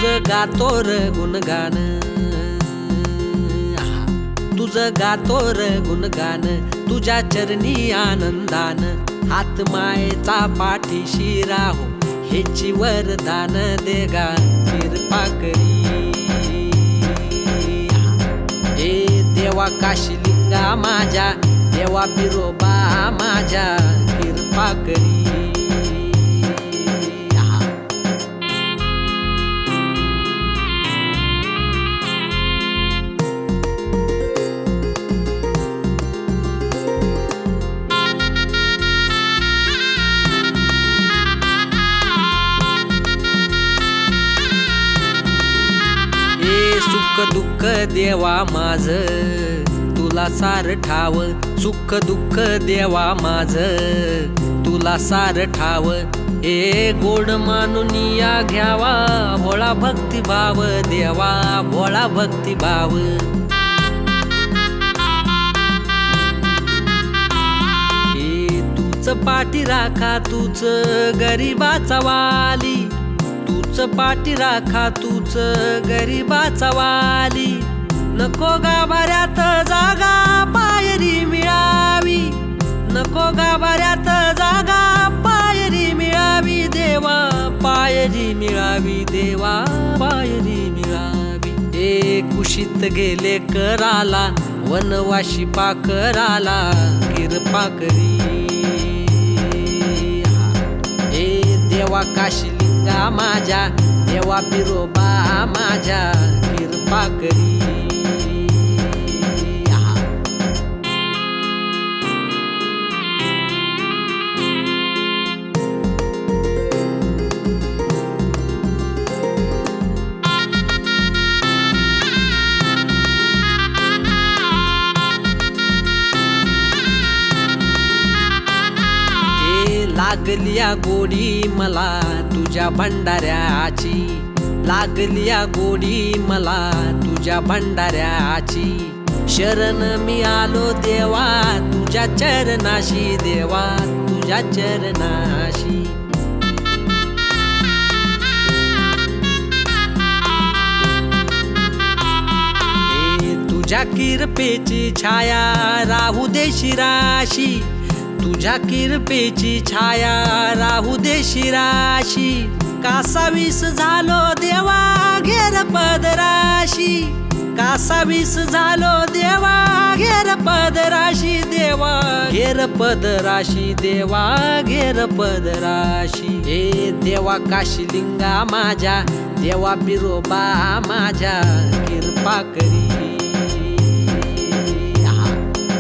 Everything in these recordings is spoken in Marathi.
तुझं गातो र गुणगान, तुझं गातो र गुणगान, तुझ्या चरणी आनंदान, हात मायेचा पाठीशी राहो हेची वरदान देगा कृपा करी। ए देवा काशीलिंगा माझ्या, देवा बिरोबा माझ्या कृपा करी। सुख दुःख देवा माझ तुला सार ठाव, सुख दुःख देवा माझ तुला सार ठाव, ए गोड मानून या घ्यावा भोळा भक्तिभाव देवा भोळा भक्तिभाव। ए तूच पाठी राखा तूच गरीबाचा वाली, तूच पाठी राखा तूच गरीबाचा वाली, नको गाभाऱ्यात जागा पायरी मिळावी, नको गाभाऱ्यात जागा पायरी मिळावी देवा पायरी मिळावी देवा पायरी मिळावी। ए कुशीत गेले कराला वनवाशी पाकराला कृपा करी। ए देवा काशीलिंगा माझ्या, देवा बिरोबा माझ्या कृपा करी। लागलिया गोडी मला तुझ्या भंडाऱ्याची, लागलिया गोडी मला तुझ्या भंडाऱ्याची, शरण मी आलो देवा तुझ्या चरणाशी देवा तुझ्या चरणाशी। तुझ्या किरपेची छाया राहू दे शिराशी, तुझ्या किरपेची छाया राहू दे शिराशी, कासावीस झालो देवा घेर पदराशी, कासावीस झालो देवा घेर पदराशी देवा घेर पदराशी देवा घेर पदराशी। ए देवा काशीलिंगा माझ्या, देवा बिरोबा माझ्या कृपा करी।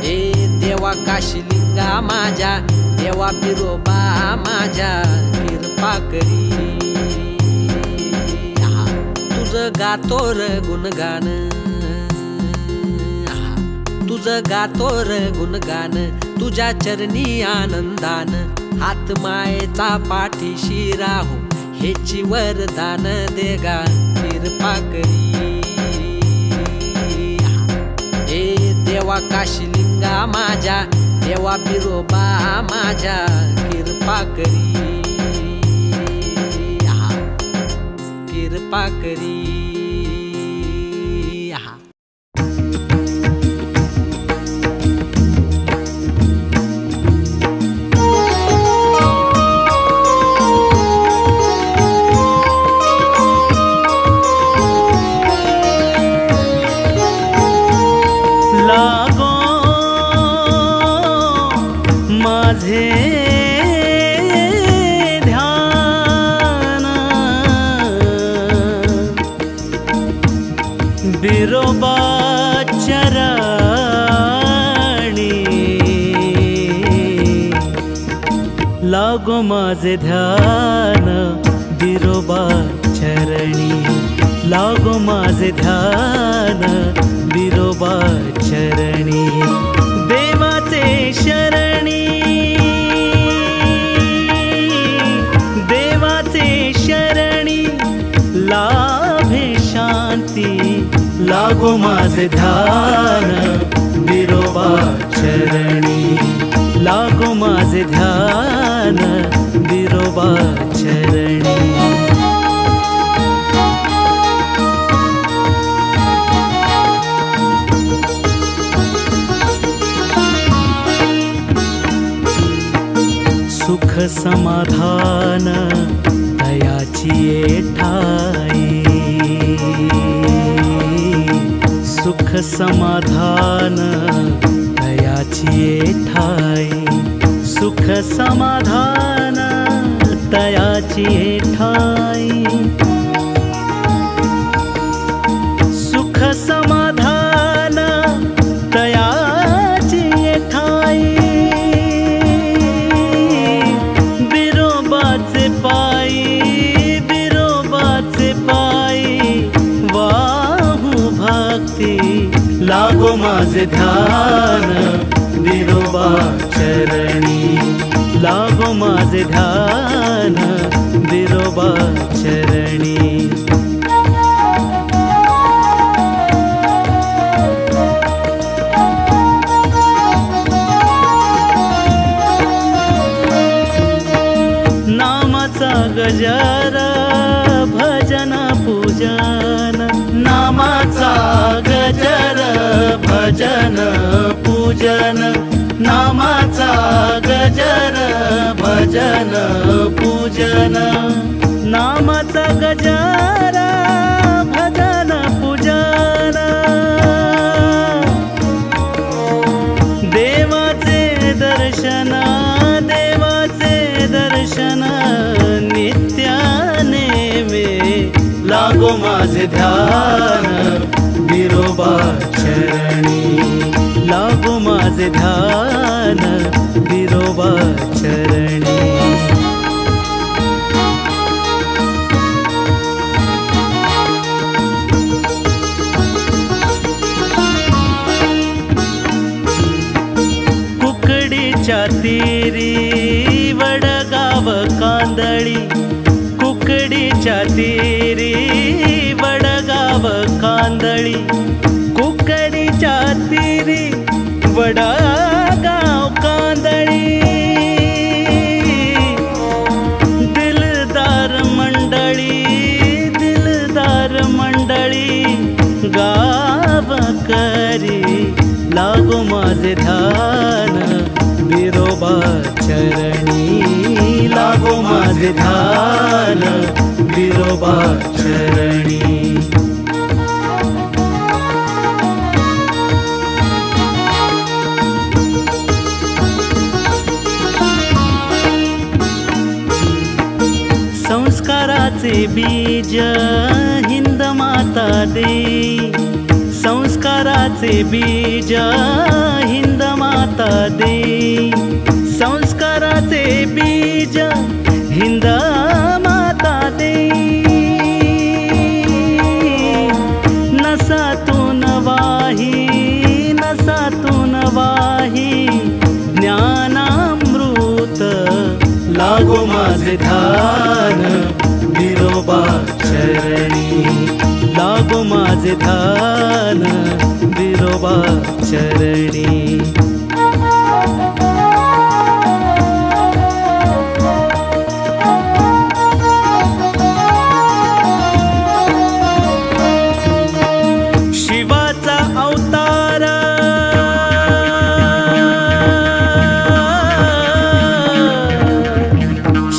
ए देवा काशीलिंगा माझ्या, देवा बिरोबा माझ्या कृपा करी। तुझं गातो र गुणगान, तुझं गातो र गुणगान, तुझ्या चरणी आनंदान, हात मायेचा पाठीशी राहो हेची वरदान देगा कृपा करी। ए देवा काशीलिंगा माझ्या, देवा बिरोबा माझ्या कृपा करी कृपा करी। लागो माझे ध्यान, बिरोबा चरणी, लागो माझे ध्यान बिरोबा चरणी, लागो माझे ध्यान बिरोबा चरणी, देवाचे शरणी, देवाचे शरणी लाभे शांती, लागो माझे ध्यान बिरोबा चरणी, लागो माझे ध्यान बिरोबा चरणी। समाधान तयाची ठाई, सुख समाधान तयाची ठाई, सुख समाधान तयाची ठाई, सुख समाधान तयाची ठाई, बिरोबाचे पायी, बिरोबाचे पायी वाहू भक्ती, लागो माझे ध्यान बिरोबा चरणी, लागो माझे ध्यान बिरोबा चरणी. नामाचा गजर भजन पूजन, नामाचा गजर भजन पूजन, नामाचा गजर भजन पूजन, नामाचा गजर भजन पूजन, देवाचे दर्शन, देवाचे दर्शन नित्याने मे, लागो माझे ध्यान बिरोबा चरणी, लागो माझे ध्यान बिरोबा चरणी. कुकडीच्या तीरी वडगाव कांदळी, कुकडीच्या तीरी वडगाव कांदळी, कुकडीच्या तीरी वडगाव कांदळी, दिलदार मंडळी, दिलदार मंडळी गाव करी, लागो माझे ध्यान बिरोबा चरणी, लागो माझे ध्यान बिरोबा चरणी. संस्काराचे बीज हिंद माता देई, संस्काराचे बीज हिंद माता देई, संस्काराचे बीज हिंद माता देई, नसातून वाही, नसातून वाही ज्ञानामृत, लागो माझे ध्यान बिरोबा चरणी, लागो माझे ध्यान बिरोबा चरणी. शिवाचा अवतार,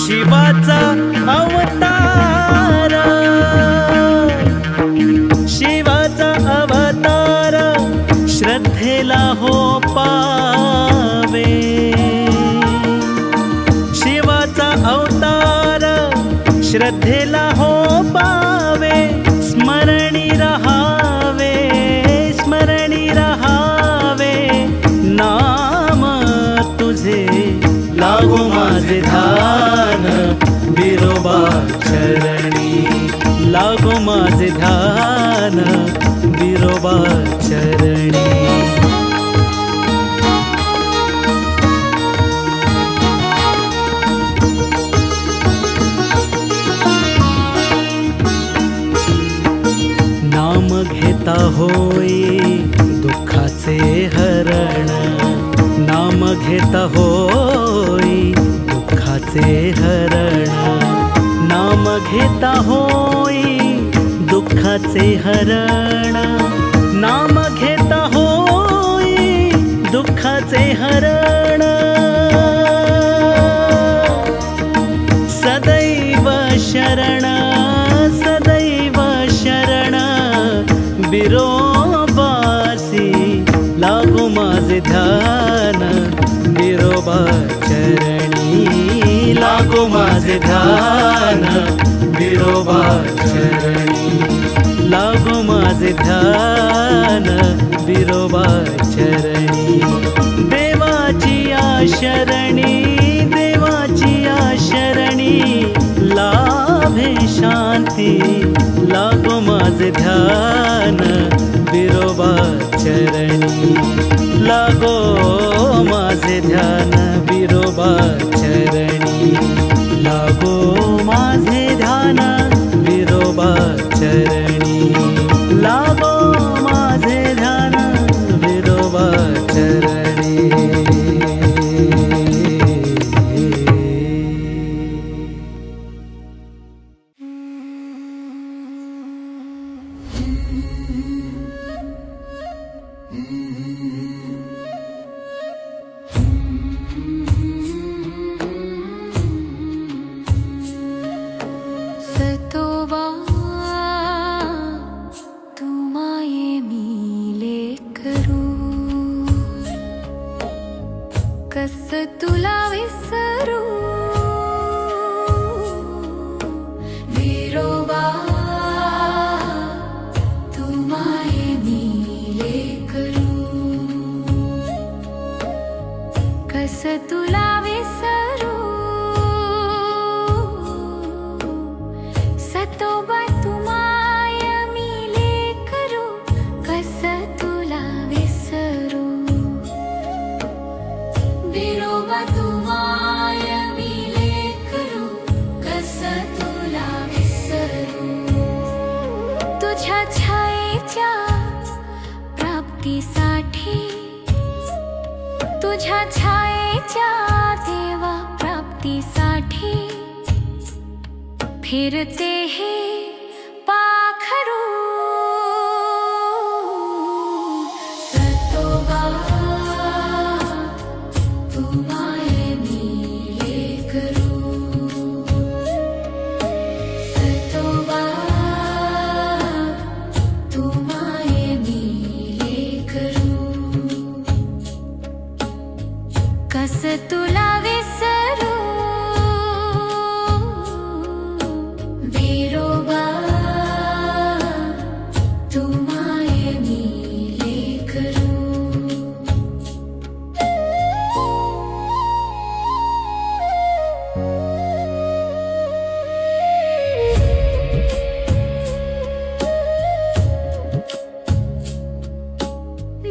शिवाचा अवतार, शिवाचा अवतार श्रद्धेला हो पावे, शिवाचा अवतार श्रद्धेला हो पावे, स्मरणी रहावे, स्मरणी रहावे नाम तुझे, लागो माझे ध्यान बिरोबा चरणी, लागो माझे ध्यान बिरोबा चरणी. नाम घेता होई दुःखाचे हरण, नाम घेता होई दुःखाचे हरण, नाम घेता होई दुःखाचे हरण, नाम घेता होई दुःखाचे हरण, बिरोबासी लागो माझे ध्यान, बिरोबा चरणी लागो माझे ध्यान, बिरोबा चरणी लागो माझे ध्यान, बिरोबा चरणी. देवाची आशरणी, देवाची आशरणी लाभे शांती, लागो माझे ध्यान, बिरोबा चरणी लागो माझे ध्यान, बिरोबा चरणी लागो माझे ध्यान, बिरोबा चरणी लागो माझे ध्यान, बिरोबा चरणी. सतोबा तू माये मिले करू, कस तुला विसरू. बिरोबा तू माये मिले करू, कस तुला विसरू. सतोबा तू माया मिले करू, कस तुला विसरू. बिरोबा तू माया मिले करू, कस तुला विसरू. तुझ्या छायेच्या प्राप्तीसाठी, तुझ्या छायेच्या देवा प्राप्तीसाठी फिरते हे पाखरू. सतोबा तू माये मिले करू, सतोबा तू माये मिले करू, कस तुला विसरू. बिरोबा तू माये मिले करू.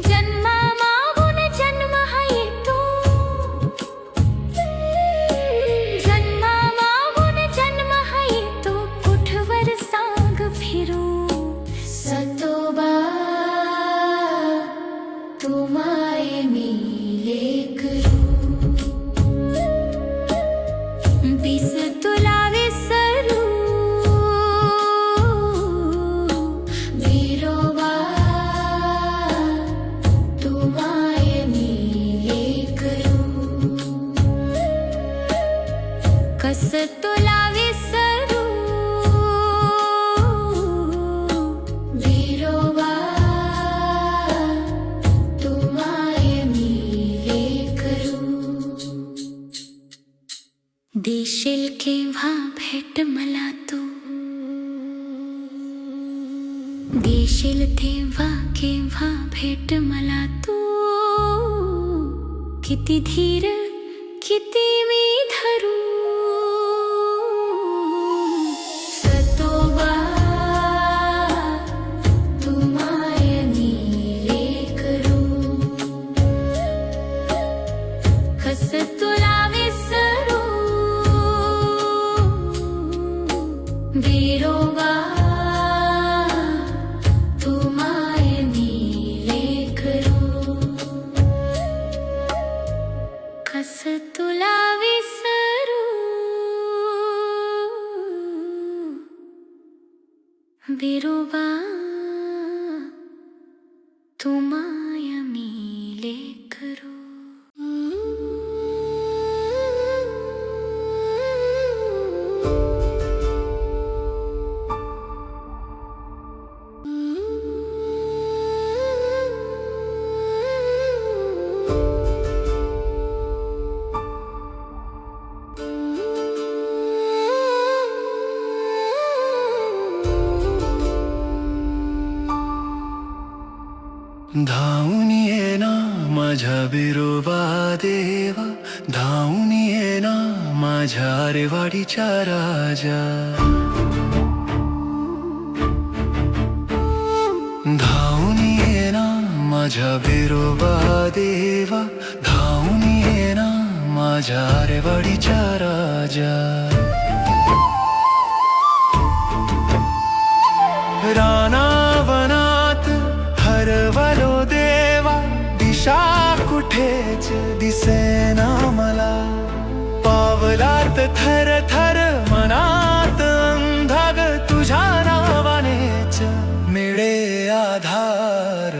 जन्मामागून जन्म हा येतो, जन्मामागून जन्म हा येतो, कुठवर सांग फिरू. सतोबा तू माये मिले करू, बिस तुला विसरू. बिरोबा तू माये मिले करू, कस तुला विसरू. बिरोबा तू माये मिले करू. देशील केव्हा भेट मला तू, देशील तेव्हा केव्हा भेट मला तू. किती धीर किती मी धरू. सतोबा तू माये मिले करू, कस तुला विसरू. बिरोबा तू माये मिले करू, कस तुला विसरू. बिरोबा तू माया मिले करू. धावून ये ना माझ्या बिरोबा देवा, धावून ये ना माझ्या आरेवाडीच्या राजा. धावून ये ना माझ्या बिरोबा देवा, धावून ये ना माझ्या आरेवाडीच्या राजा. रानावनात हरवलो देवा, दिशा कुठेच दिसेना मला. पावलात थर थर मनात अंधाग, तुझ्या नावानेच मिळे आधार.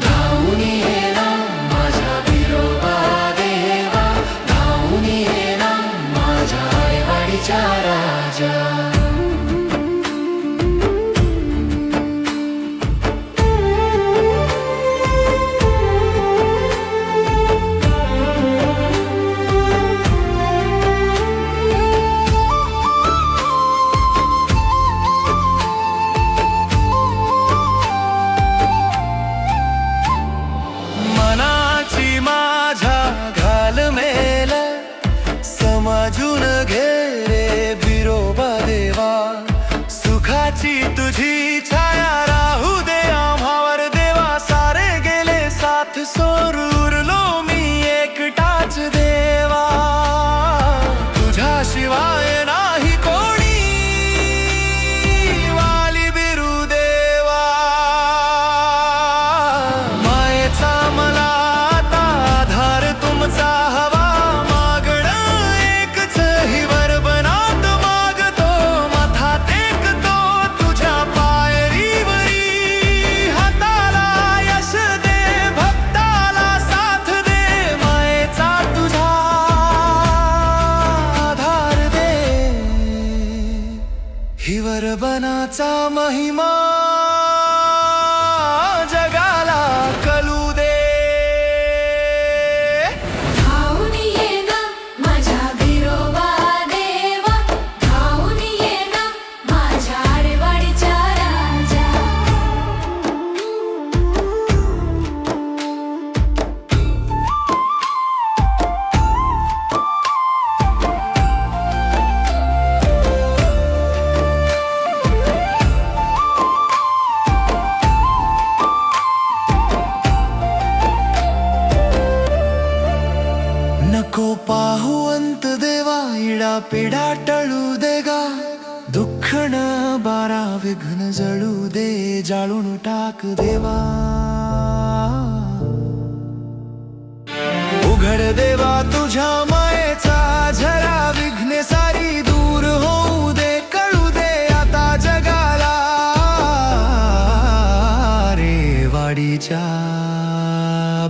धावून ये ना माझ्या बिरोबा देवा, धावून ये ना माझ्या आरेवाडीच्या राजा. मनाची माझ्या घालमेल समाजून घे रे बिरोबा देवा. सुखाची तुझी छाया राहू दे आम्हावर देवा. सारे गेले साथ सोडूरलो मी एकटाच देवा. तुझ्याशिवाय नाही कोणी वाली बिरू देवा. मायेचा मला आता आधार तुमचा हवा. मागणं एकच हिवर बनात मागतो. माथा टेकतो तुझ्या पायरीवरी. हाताला यश दे, भक्ताला साथ दे. मायेचा तुझा आधार दे. हिवर बनाचा महिमा जगाला कळू दे. धावून ये ना माझ्या बिरोबा देवा, धावून ये ना माझ्या आरेवाडीच्या राजा. नको पाहू अंत देवा, इडा पिडा टळू दे गा. दुःख न बारा विघ्न जळू दे, जाळून टाक देवा. उघड देवा तुझ्या मायेचा झरा. विघ्ने सारी दूर होऊ दे, कळू दे आता जगाला रे वाडीच्या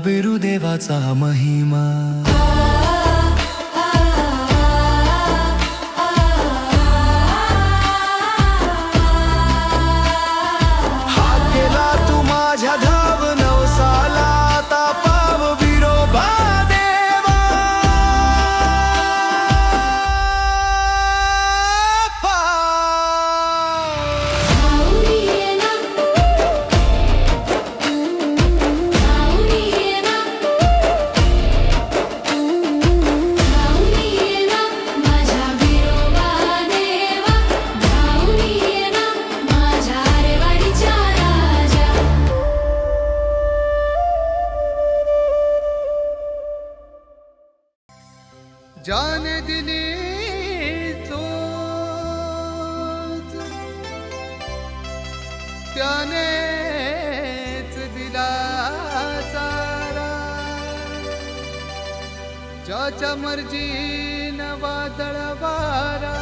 बिरुदेवाचा महिमा. हात गेला तू माझ्या धाव नवसाला, आता पाव बिरोबा देवा. धावून ये ना, धावून ये ना, धावून ये ना माझ्या बिरोबा देवा. धावून ये ना माझ्या आरेवाडीच्या राजा. जान दिली चोच त्यानेच दिला चारा. ज्याच्या मर्जीनं वादळ वारा,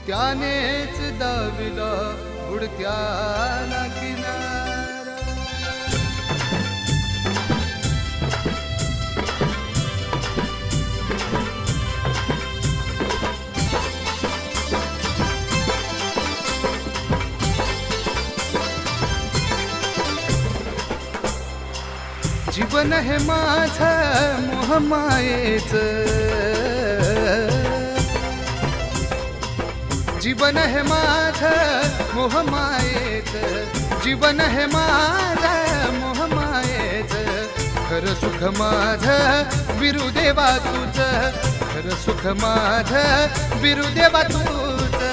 त्यानेच दाविला बुडत्याला किनारा. जीवन हे माझं मोहमायेचं, जीवन हे माझं मोहमायेच, जीवन हे माझं मोहमायेच, खरं सुख माझं बिरुदेवा तुझं, खरं सुख माझं बिरुदेवा तुझं.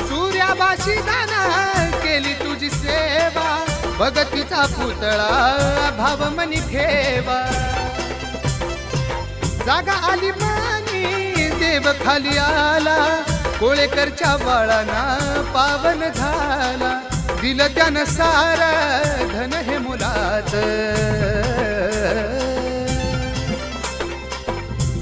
सूर्याबाशी दाना केली तुझी सेवा, भगतीचा पुतळा भाव मनी ठेवा. जागा आली मानी देव खाली आला, कोळेकरच्या बाळांना पावन झाला. दिलं त्यानं सारं धन हे मुलाचं,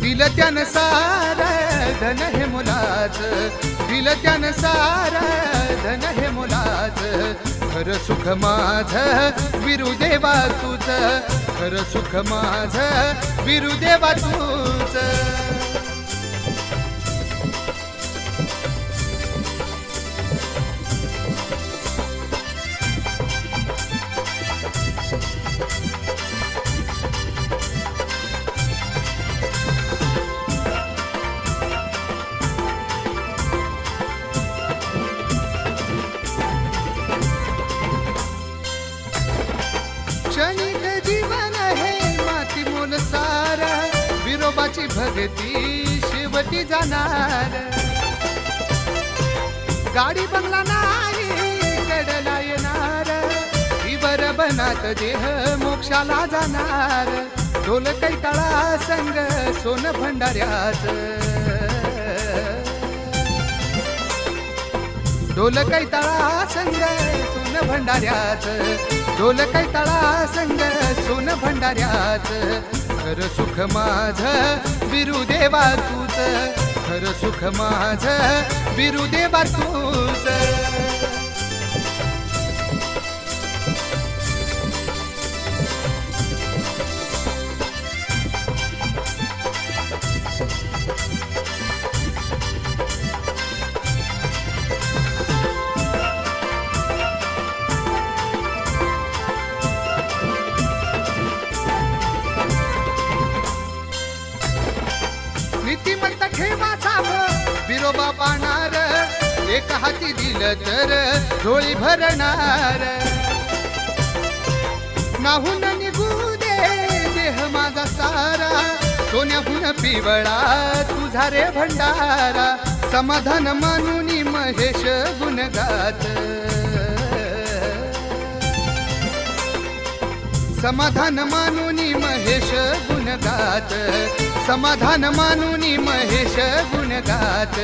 दिलं त्यानं सारं धन हे मुलाचं, दिलं त्यानं सारं धन हे मुलाचं. खरं सुख माझं बिरुदेवा तुझं, खरं सुख माझं बिरुदेवा तुझं. क्षणिक जीवन हे माती मोल सार, बिरोबाची भगती शेवटी जाणार. गाडी बंगला नाही कडला येणार, इवर बनात देह मोक्षाला जाणार. ढोल कैताळा संग सोन भंडाऱ्याच, ढोल कैताळा संग सोन भंडाऱ्याच, ढोल कैताळा संग सोन भंडाऱ्यात. खरं सुख माझं बिरुदेवा तुझं, खरं सुख माझं बिरुदेवा तुझं. नीतिमंत ठेवा साप बिरोबा पाणार, एक हाती दिलं तर झोळी भरणार. नाहून निघू दे देह माझा सारा, सोन्याहून पिवळा तुझा रे भंडारा. समाधान मानून महेश गुणगात, समाधान मानून महेश गुणगात, समाधान मानून महेश गुणगात.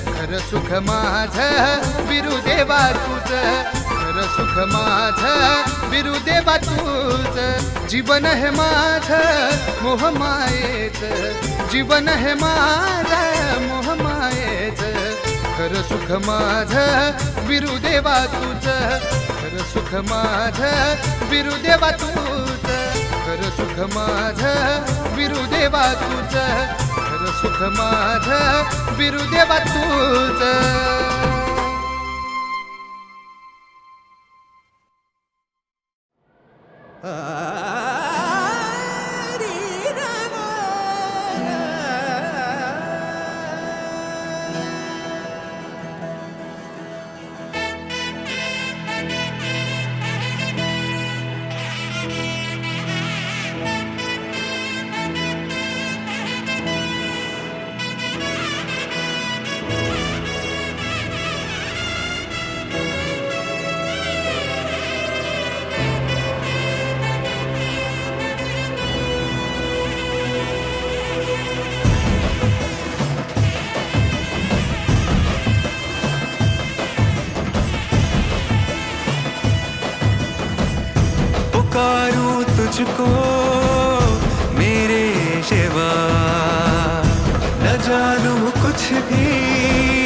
खरं सुख माझं बिरुदेवा तुझं, खरं सुख माझं बिरुदेवा तुझं. जीवन हे माझं मोहमायेच, जीवन हे माझं मोहमायेच, खरं सुख माझं बिरुदेवा तुझं, खरं सुख माझं बिरुदेवा तुझं, खरं सुख माझं बिरुदेवा तुझं, खरं सुख माझं बिरुदेवा तुझं. पुकारूं तुझको मेरे शिवा, न जानूं कुछ भी